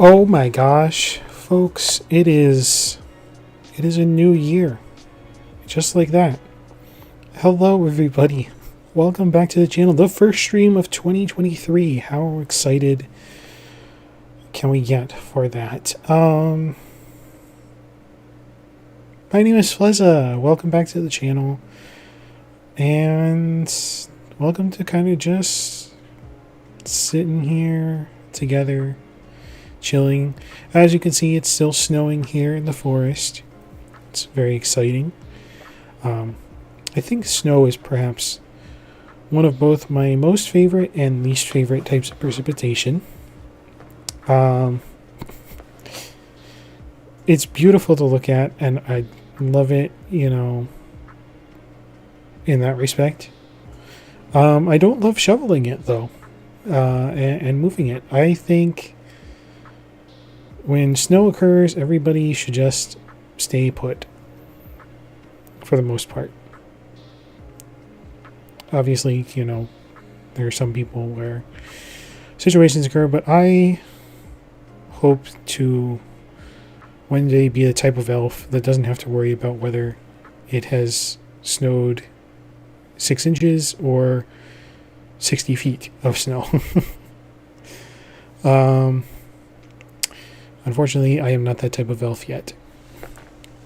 Oh my gosh, folks, it is a new year. Just like that. Hello everybody. Welcome back to the channel. The first stream of 2023. How excited can we get for that? My name is Flezza. Welcome back to the channel. And welcome to kind of just sitting here together, chilling. As you can see, it's still snowing here in the forest. It's very exciting. I think snow is perhaps one of both my most favorite and least favorite types of precipitation. It's beautiful to look at, and I love it, in that respect. I don't love shoveling it, though, and moving it. I think when snow occurs, everybody should just stay put, for the most part. Obviously, there are some people where situations occur, but I hope to one day be the type of elf that doesn't have to worry about whether it has snowed 6 inches or 60 feet of snow. Unfortunately, I am not that type of elf yet.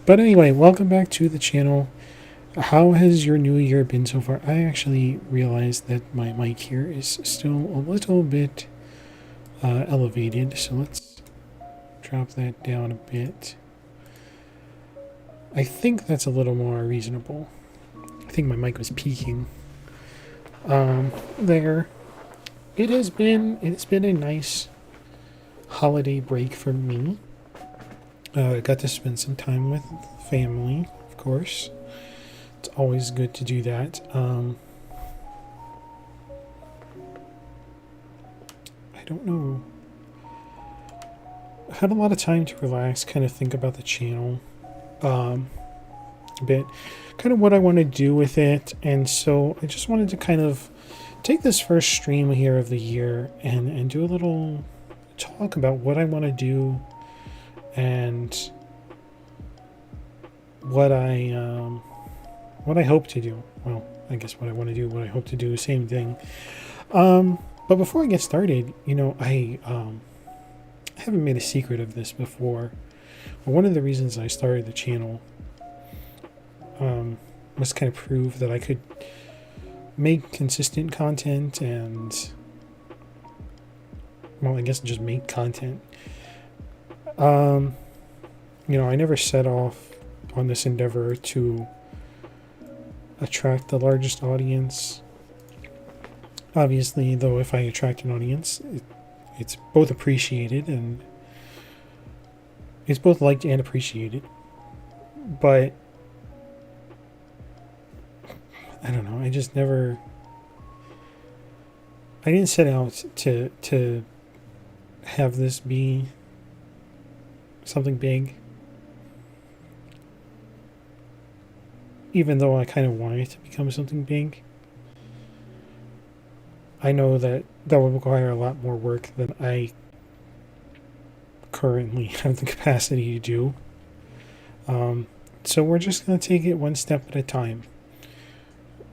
But anyway, welcome back to the channel. How has your new year been so far? I actually realized that my mic here is still a little bit elevated, so let's drop that down a bit. I think that's a little more reasonable. I think my mic was peaking. There. It's been a nice holiday break for me. I got to spend some time with family, of course. It's always good to do that. I don't know. I had a lot of time to relax, kind of think about the channel a bit, kind of what I want to do with it, and so I just wanted to kind of take this first stream here of the year and do a little talk about what I want to do and what I hope to do. Well, I guess what I want to do, what I hope to do, same thing. But before I get started, I haven't made a secret of this before. But one of the reasons I started the channel was to kind of prove that I could make consistent content and, well, I guess just make content. I never set off on this endeavor to attract the largest audience. Obviously, though, if I attract an audience, it's both appreciated and it's both liked and appreciated. But I don't know. I didn't set out to have this be something big. Even though I kind of want it to become something big, I know that would require a lot more work than I currently have the capacity to do. So we're just going to take it one step at a time.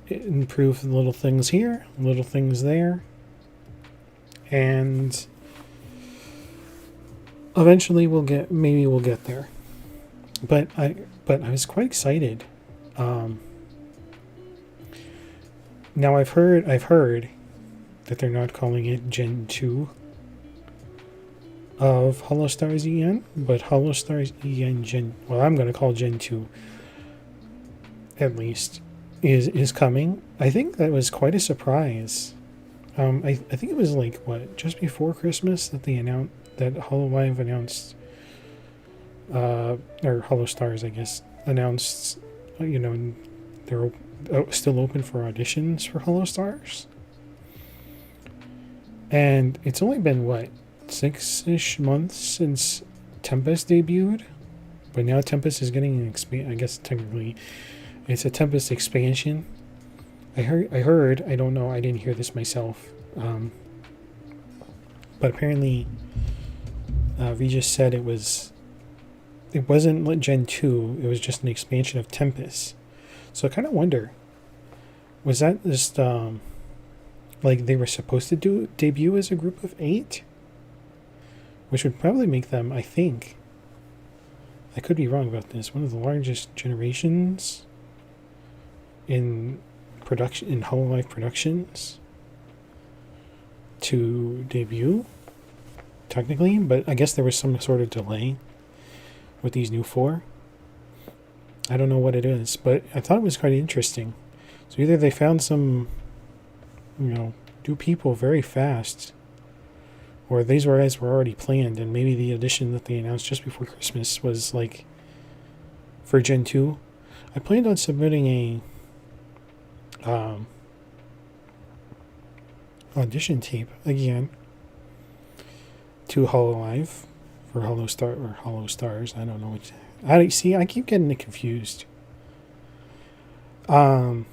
Improve the little things here, little things there, and eventually we'll get there. But I was quite excited. Now I've heard that they're not calling it Gen 2 of Holostars EN, but Holostars EN I'm going to call Gen 2 at least, is coming. I think that was quite a surprise. I think it was just before Christmas that they announced, that Hololive announced, or Holostars, I guess, announced, they're still open for auditions for Holostars. And it's only been, 6-ish months since Tempest debuted? But now Tempest is getting an I guess technically it's a Tempest expansion. I heard, I don't know, I didn't hear this myself. But apparently Regis said it wasn't Gen 2, it was just an expansion of Tempest. So I kind of wonder, was that just like they were supposed to debut as a group of 8? Which would probably make them, I think, I could be wrong about this, one of the largest generations in production, in Hololive Productions to debut, technically, but I guess there was some sort of delay with these new 4. I don't know what it is, but I thought it was quite interesting. So either they found some, new people very fast, or these guys were already planned, and maybe the edition that they announced just before Christmas was like for Gen 2. I planned on submitting a audition tape again to Hololive for Hollow Stars. I don't know which. I keep getting it confused. I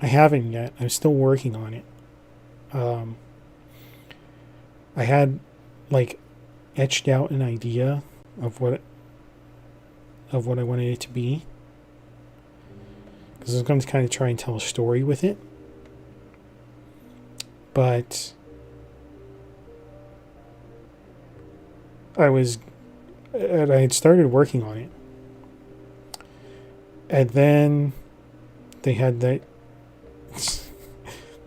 haven't yet. I'm still working on it. I had like etched out an idea of what I wanted it to be, because I was going to kind of try and tell a story with it. But I had started working on it, and then they had that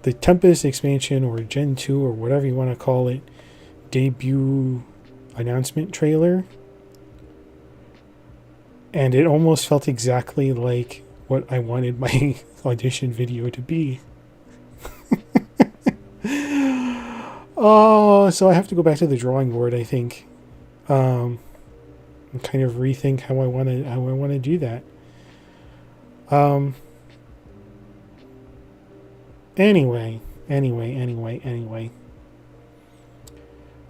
the Tempest expansion, or Gen 2, or whatever you want to call it, debut announcement trailer, and it almost felt exactly like what I wanted my audition video to be. Oh, so I have to go back to the drawing board, I think, and kind of rethink how I want to do that. Anyway.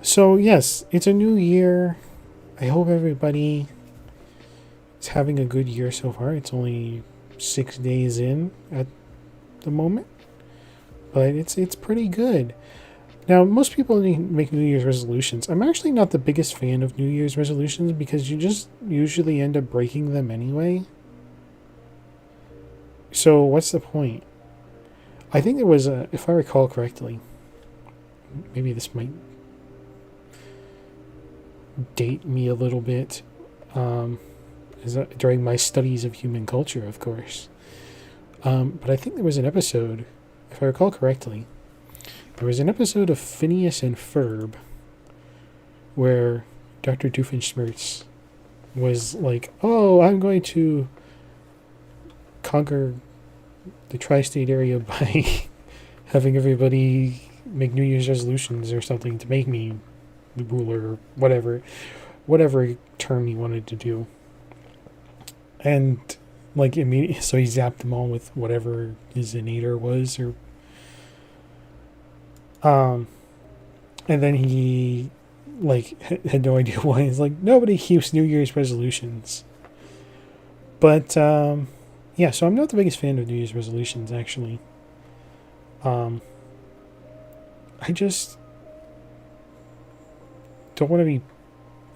So yes, it's a new year. I hope everybody is having a good year so far. It's only 6 days in at the moment, but it's pretty good. Now, most people make New Year's resolutions. I'm actually not the biggest fan of New Year's resolutions, because you just usually end up breaking them anyway. So what's the point? I think there was if I recall correctly, maybe this might date me a little bit, during my studies of human culture, of course. But I think there was an episode, if I recall correctly, there was an episode of Phineas and Ferb where Dr. Doofenshmirtz was like, "Oh, I'm going to conquer the tri-state area by having everybody make New Year's resolutions or something to make me the ruler," or whatever term he wanted to do. And like immediately, so he zapped them all with whatever his inator was, or and then he like had no idea why. He's like, nobody keeps New Year's resolutions. But yeah, so I'm not the biggest fan of New Year's resolutions, actually. I just don't want to be.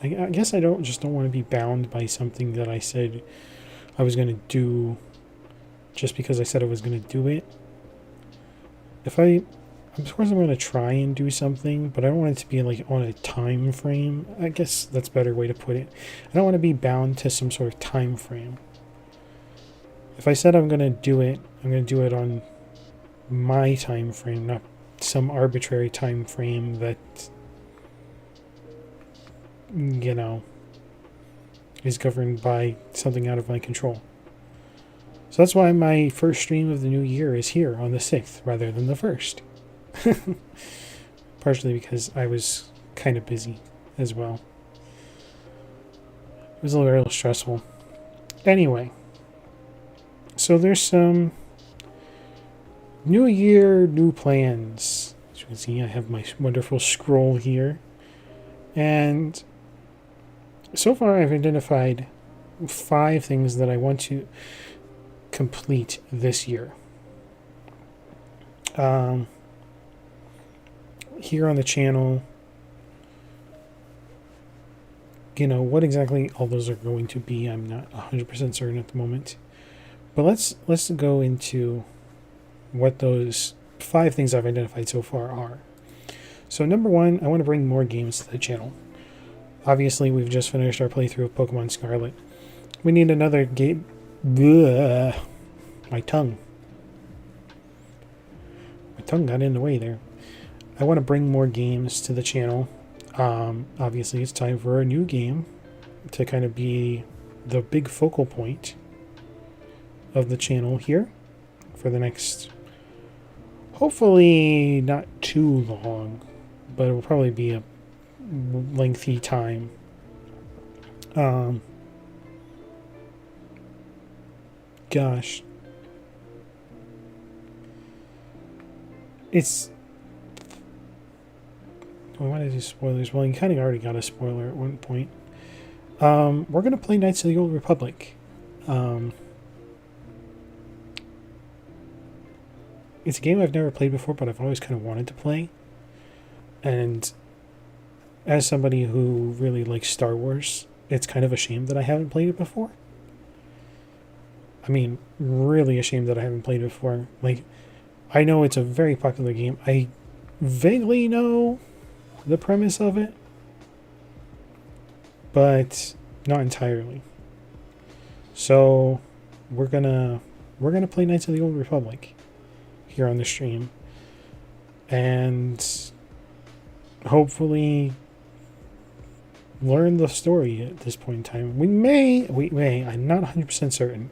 I guess I don't want to be bound by something that I said I was going to do just because I said I was going to do it. Of course I'm going to try and do something, but I don't want it to be like on a time frame. I guess that's a better way to put it. I don't want to be bound to some sort of time frame. If I said I'm going to do it, I'm going to do it on my time frame, not some arbitrary time frame that, is governed by something out of my control. So that's why my first stream of the new year is here on the 6th rather than the 1st. Partially because I was kind of busy as well. It was a little stressful. Anyway, so there's some new year, new plans. As you can see, I have my wonderful scroll here. And so far I've identified 5 things that I want to complete this year. Here on the channel, You know, what exactly all those are going to be, I'm not 100% certain at the moment. But let's go into what those 5 things I've identified so far are. So number 1, I want to bring more games to the channel. Obviously, we've just finished our playthrough of Pokemon Scarlet. We need another game. My tongue got in the way there. I want to bring more games to the channel. Obviously, it's time for a new game to kind of be the big focal point of the channel here for the next, hopefully not too long, but it will probably be a lengthy time. Gosh. It's... Well, why did I do spoilers? Well, you kind of already got a spoiler at one point. We're going to play Knights of the Old Republic. It's a game I've never played before, but I've always kind of wanted to play. And as somebody who really likes Star Wars, it's kind of a shame that I haven't played it before. I mean, really a shame that I haven't played it before. Like, I know it's a very popular game. I vaguely know the premise of it, but not entirely. So we're gonna play Knights of the Old Republic here on the stream, and hopefully learn the story at this point in time. We may, I'm not 100% certain.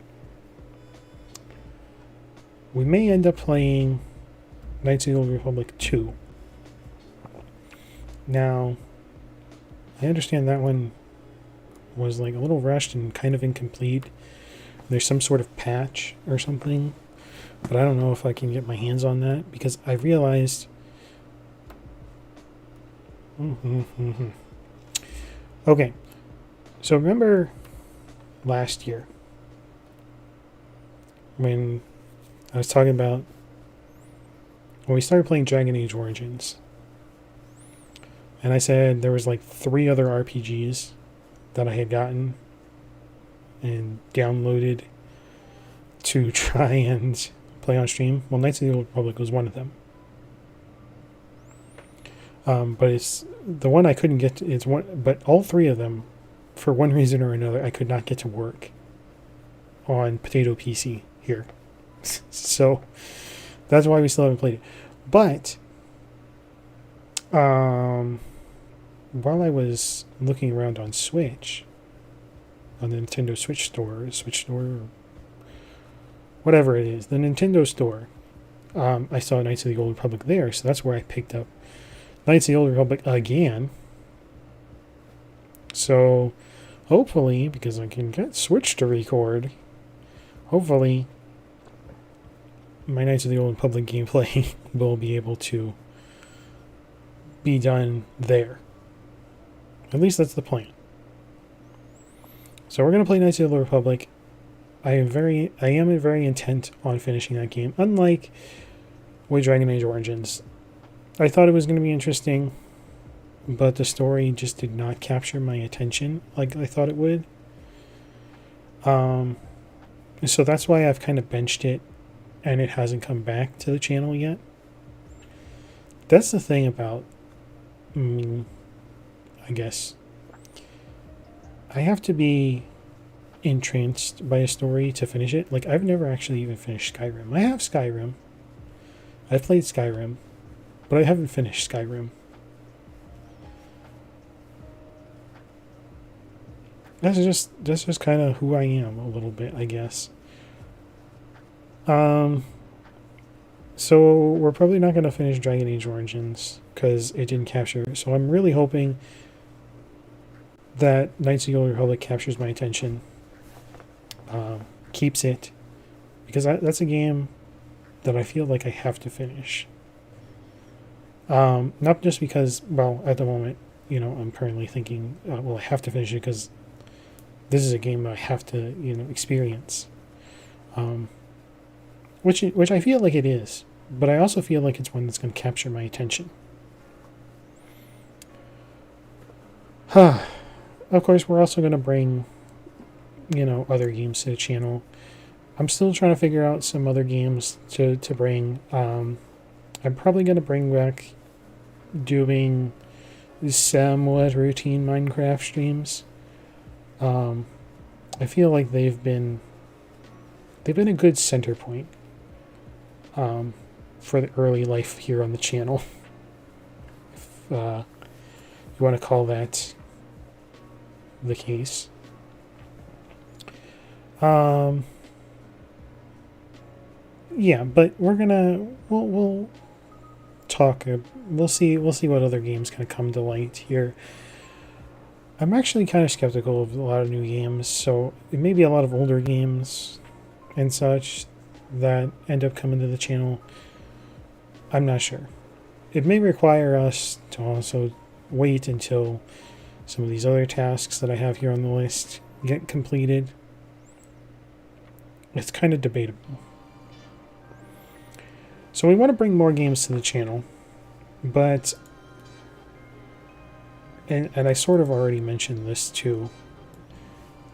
We may end up playing Knights of the Old Republic 2. Now, I understand that one was like a little rushed and kind of incomplete. There's some sort of patch or something, but I don't know if I can get my hands on that, because I realized... Okay, so remember last year when I was talking about when we started playing Dragon Age Origins, and I said there was like 3 other RPGs that I had gotten and downloaded to try and play on stream. Well, Knights of the Old Republic was one of them. But it's the one I couldn't get to, it's one, but all 3 of them, for one reason or another, I could not get to work on Potato PC here. So that's why we still haven't played it. But while I was looking around on Switch, on the Nintendo Switch store, whatever it is, the Nintendo store, I saw Knights of the Old Republic there, so that's where I picked up Knights of the Old Republic again. So hopefully, because I can get Switch to record, hopefully my Knights of the Old Republic gameplay will be able to be done there. At least that's the plan. So we're going to play Knights of the Old Republic. I am very intent on finishing that game. Unlike with Dragon Age Origins, I thought it was going to be interesting, but the story just did not capture my attention like I thought it would. So that's why I've kind of benched it, and it hasn't come back to the channel yet. That's the thing about me, I guess. I have to be entranced by a story to finish it. Like, I've never actually even finished Skyrim. I have Skyrim. I've played Skyrim, but I haven't finished Skyrim. That's just kind of who I am a little bit, I guess. So we're probably not going to finish Dragon Age Origins because it didn't capture. So I'm really hoping that Knights of the Old Republic captures my attention, keeps it, because that's a game that I feel like I have to finish. Not just because, well, at the moment, you know, I'm currently thinking, well, I have to finish it because this is a game I have to, you know, experience. Which I feel like it is, but I also feel like it's one that's going to capture my attention. of course, we're also going to bring, other games to the channel. I'm still trying to figure out some other games to bring. I'm probably going to bring back doing somewhat routine Minecraft streams. I feel like they've been a good center point for the early life here on the channel. If you want to call that the case. Yeah, but we'll talk. We'll see what other games kind of come to light here. I'm actually kind of skeptical of a lot of new games, so it may be a lot of older games and such that end up coming to the channel. I'm not sure. It may require us to also wait until some of these other tasks that I have here on the list get completed. It's kind of debatable. So we want to bring more games to the channel, but and I sort of already mentioned this too.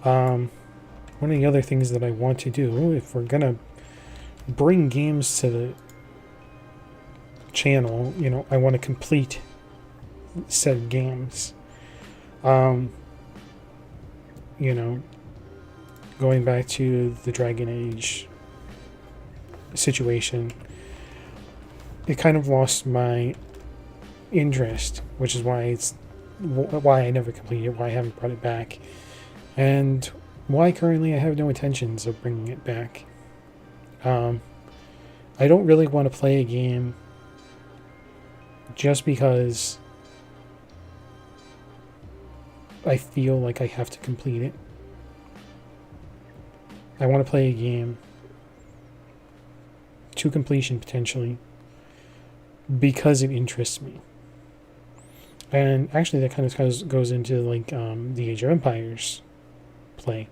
One of the other things that I want to do, if we're gonna bring games to the channel, I want to complete said games. Going back to the Dragon Age situation, it kind of lost my interest, which is why I never completed it, why I haven't brought it back, and why currently I have no intentions of bringing it back. I don't really want to play a game just because I feel like I have to complete it. I want to play a game to completion potentially because it interests me. And actually that kind of goes into like the Age of Empires play.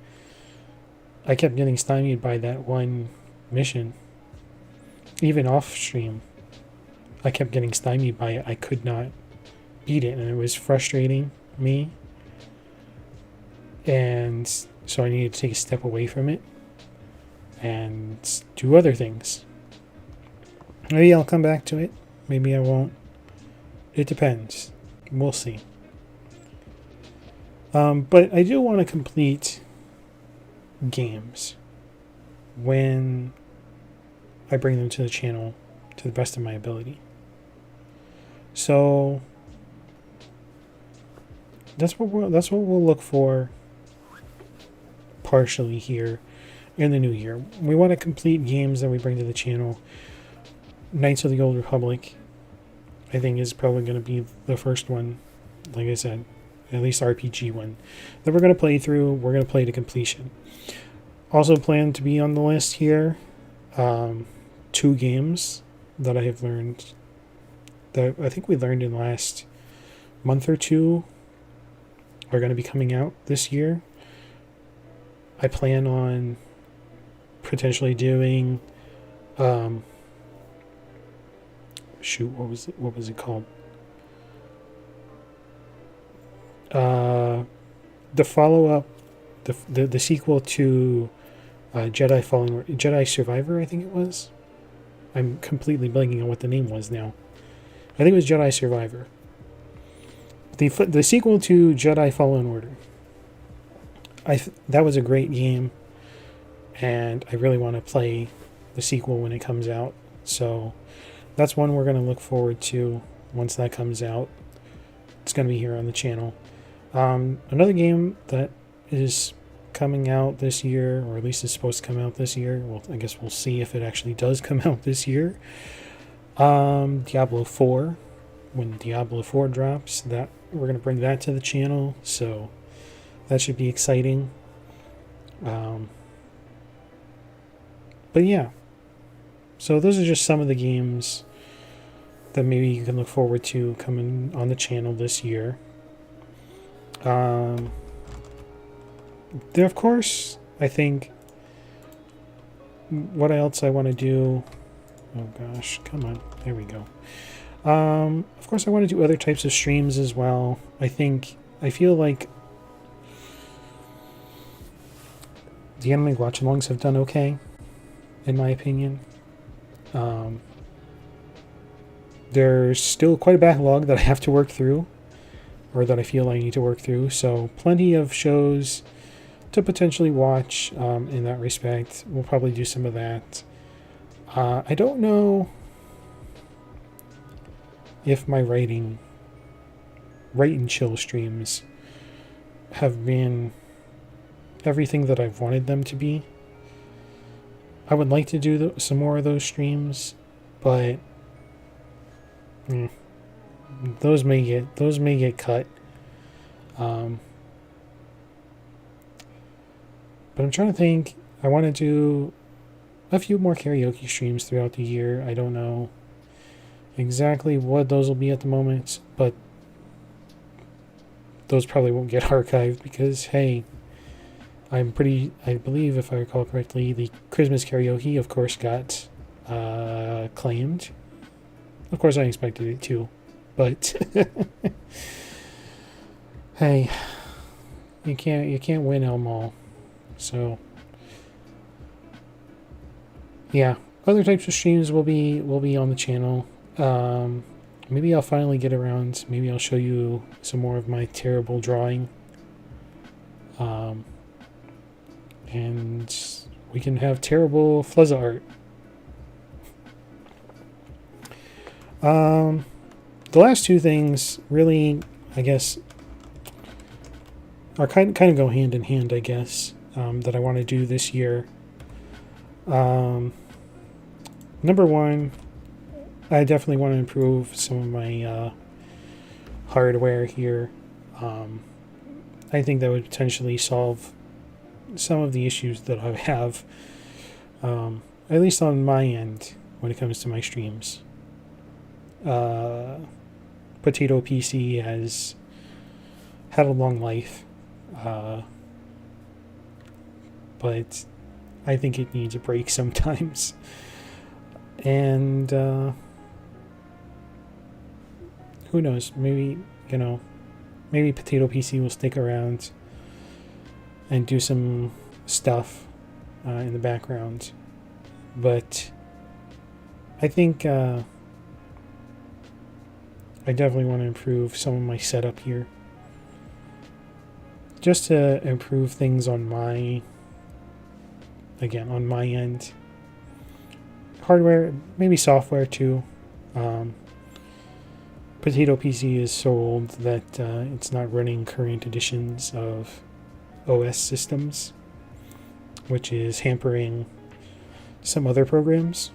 I kept getting stymied by that one mission. Even off stream, I kept getting stymied by it. I could not beat it, and it was frustrating me. And so I needed to take a step away from it and do other things. Maybe I'll come back to it. Maybe I won't. It depends. We'll see. But I do want to complete games when I bring them to the channel to the best of my ability. So that's what we'll look for partially here in the new year. We want to complete games that we bring to the channel. Knights of the Old Republic, I think, is probably going to be the first one, like I said, at least RPG one, that we're going to play through. We're going to play to completion. Also plan to be on the list here, 2 games that I have learned, that I think we learned in the last month or two, are going to be coming out this year. I plan on potentially doing, what was it called? The follow-up, the sequel to Jedi Survivor, I think it was. I'm completely blanking on what the name was now. I think it was Jedi Survivor. The sequel to Jedi Fallen Order. That was a great game, and I really want to play the sequel when it comes out. So that's one we're going to look forward to once that comes out. It's going to be here on the channel. Another game that is coming out this year, or at least is supposed to come out this year. Well, I guess we'll see if it actually does come out this year. Diablo 4. When Diablo 4 drops, that we're going to bring that to the channel, so that should be exciting. But yeah, so those are just some of the games that maybe you can look forward to coming on the channel this year. There, of course, I think what else I want to do. Oh gosh, come on, there we go. Of course, I want to do other types of streams as well. I feel like the anime watch-alongs have done okay, in my opinion. There's still quite a backlog that I have to work through, or that I feel I need to work through, so plenty of shows to potentially watch in that respect. We'll probably do some of that. I don't know if my write and chill streams have been everything that I've wanted them to be. I would like to do some more of those streams, but those may get cut. But I'm trying to think. I want to do a few more karaoke streams throughout the year. I don't know exactly what those will be at the moment, but those probably won't get archived because, hey, I believe, if I recall correctly, the Christmas karaoke, of course, got claimed. Of course, I expected it too, but hey, you can't win them all. So yeah, other types of streams will be on the channel. Maybe I'll finally get around. Maybe I'll show you some more of my terrible drawing. And we can have terrible Fluzza art. The last two things really, I guess, are kind of go hand in hand, I guess, that I want to do this year. Number one, I definitely want to improve some of my hardware here. I think that would potentially solve some of the issues that I have, at least on my end, when it comes to my streams. Potato PC has had a long life, but I think it needs a break sometimes. And who knows? Maybe Potato PC will stick around and do some stuff in the background. But I think I definitely want to improve some of my setup here, just to improve things on my end. Hardware, maybe software too. Potato PC is so old that it's not running current editions of OS systems, which is hampering some other programs.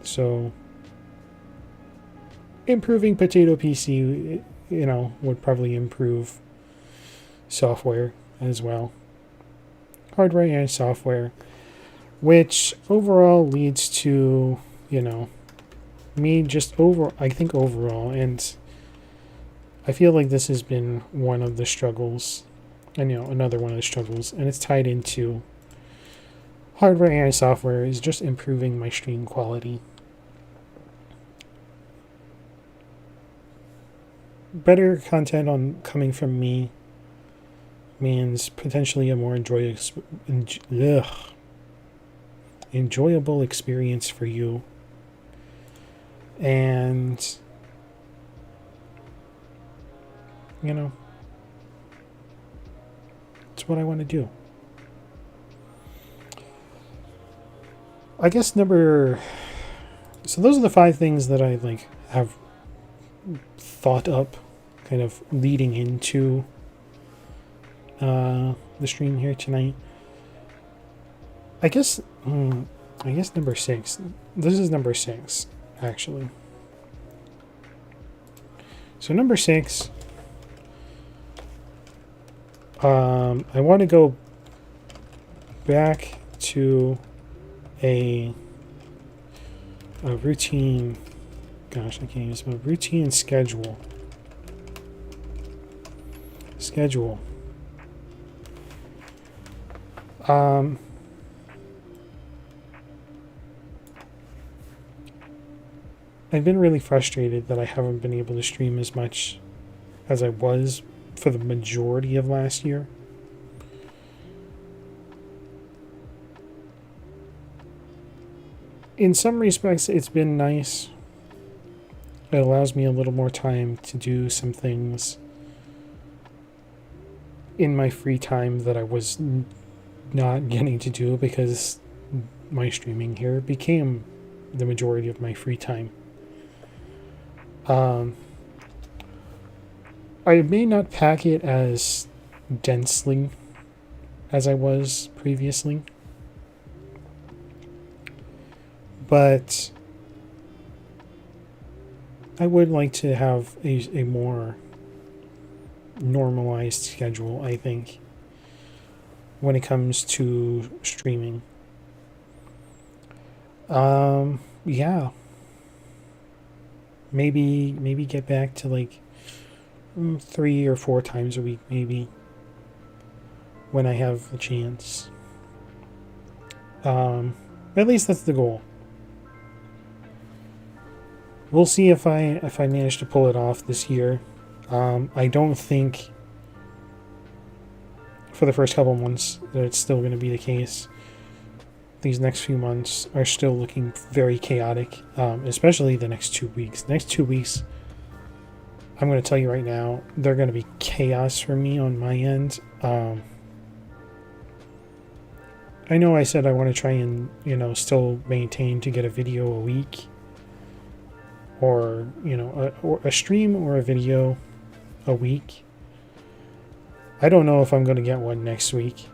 So improving Potato PC, would probably improve software as well. Hardware and software, which overall leads to, me just overall, and I feel like this has been one of the struggles, another one of the struggles, and it's tied into hardware and software, is just improving my stream quality. Better content coming from me means potentially a more enjoyable experience for you. And it's what I want to do. I guess so those are the 5 things that I have thought up, kind of leading into the stream here tonight. I guess number 6. This is number 6, actually. So number 6, I want to go back to a routine. Gosh, I can't use a routine schedule. I've been really frustrated that I haven't been able to stream as much as I was for the majority of last year. in some respects, it's been nice. It allows me a little more time to do some things in my free time that I was not getting to do because my streaming here became the majority of my free time. I may not pack it as densely as I was previously, but I would like to have a more normalized schedule, I think, when it comes to streaming. Yeah. Maybe get back to like 3 or 4 times a week, maybe, when I have the chance. At least that's the goal. We'll see if I manage to pull it off this year. I don't think for the first couple months that it's still going to be the case. These next few months are still looking very chaotic, especially the next 2 weeks. The next 2 weeks, I'm going to tell you right now, they're going to be chaos for me on my end. I know I said I want to try and, still maintain to get a video a week, or, or a stream or a video a week. I don't know if I'm going to get one next week.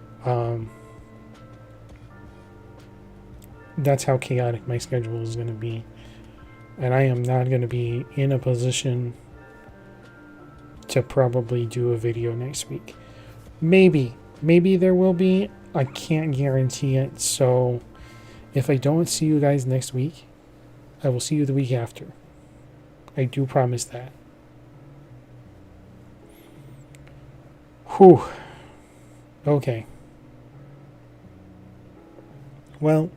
That's how chaotic my schedule is going to be. And I am not going to be in a position to probably do a video next week. Maybe there will be. I can't guarantee it. So if I don't see you guys next week, I will see you the week after. I do promise that. Whew. Okay. Well,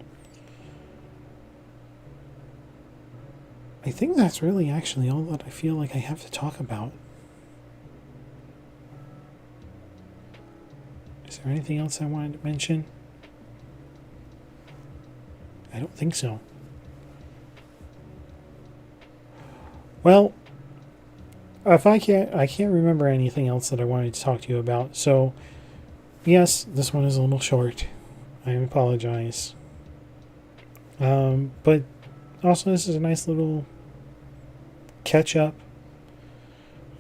I think that's really actually all that I feel like I have to talk about. Is there anything else I wanted to mention? I don't think so. Well, if I can't remember anything else that I wanted to talk to you about. So, yes, this one is a little short. I apologize. But also, this is a nice little catch up,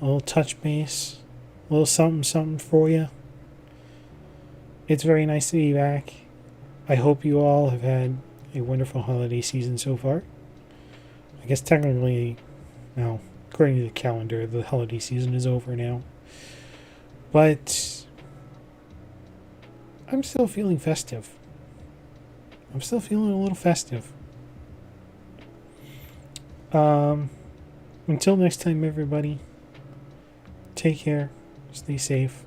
a little touch base, a little something for you. It's very nice to be back. I hope you all have had a wonderful holiday season so far. I guess technically, now, according to the calendar, the holiday season is over now. But I'm still feeling festive. I'm still feeling a little festive. Until next time, everybody, take care, stay safe,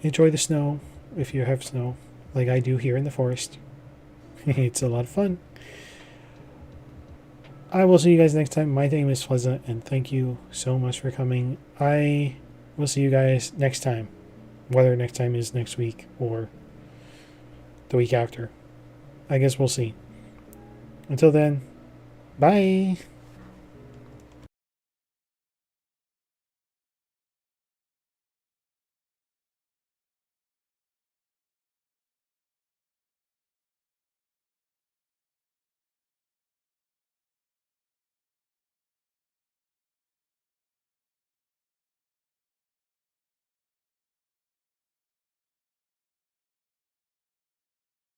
enjoy the snow if you have snow, like I do here in the forest. It's a lot of fun. I will see you guys next time. My name is Flezza, and thank you so much for coming. I will see you guys next time, whether next time is next week or the week after. I guess we'll see. Until then, bye.